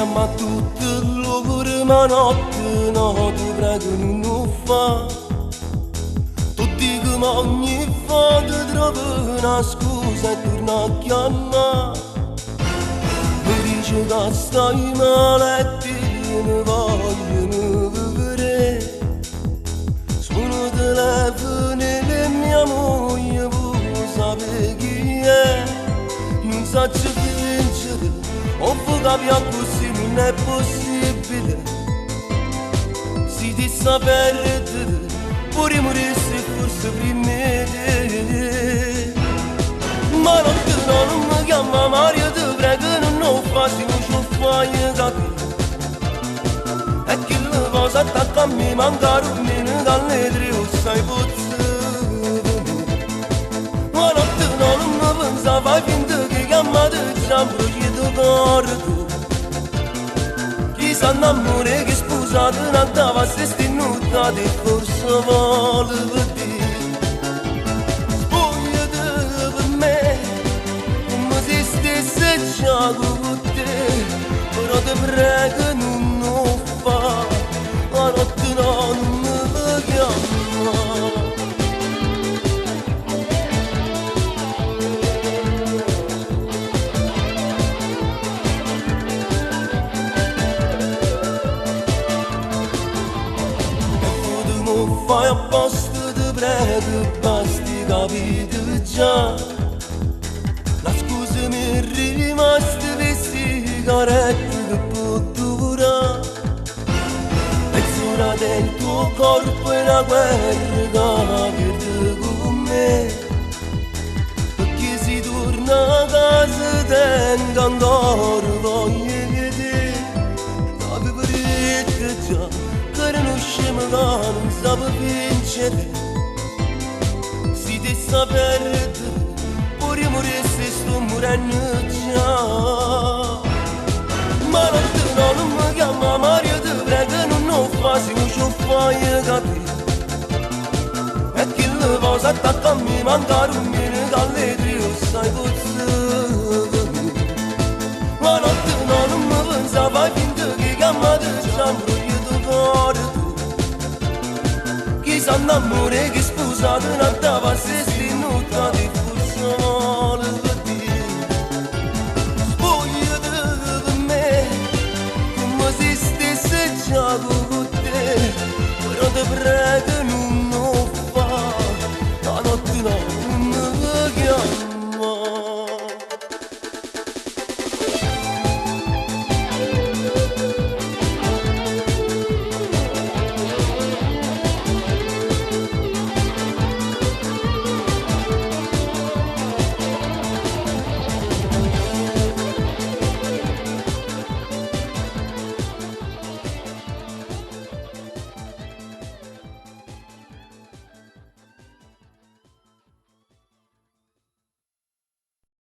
chiama tutte l'ore, ma notte no, ti prego non lo fa. Tutti come ogni volta trovo una scusa e torno a chiamare. Mi dice che stai male e ti ne vogliono vivere. Suono il telefono e mia moglie vuole sapere chi è. Non so se vincere, o capire così non è possibile. Si ti sta perdere, pure morisse forse prima di te. Ma non mi chiama Mario, ti prego non lo fai, non ci fai capire. E che la cosa attacca a me, manca un meno dalle tre o sai pozze. Ma non mi pensa, fai finta che chiamate già un progetto corto. Chi sa innamore che sposate non andava a se stinuta e forse vuole vedere. Spogliate per me, come se stesse già con te. Però ti prego non lo fa, la notte no, non mi chiama. Fai apposta, ti prego, basti capite già. La scusa mi è rimasta per sigarette che può durare. Mezz'ora del tuo corpo è una guerra che perde con me. Perché si torna a casa tengo ancora voglia di te. Capi per già non scemo che non sape vincere. Si ti sta perdere, pure morisse sto morendo già. Ma non mi chiama Mario, ti prego non lo fai, non ci fai capire. E che la cosa attacca a me, manca un meno dalle tre o sai pozze. Ma non mi pensa, fai finta che chiamate già un progetto corto. Chi sa innamore che sposate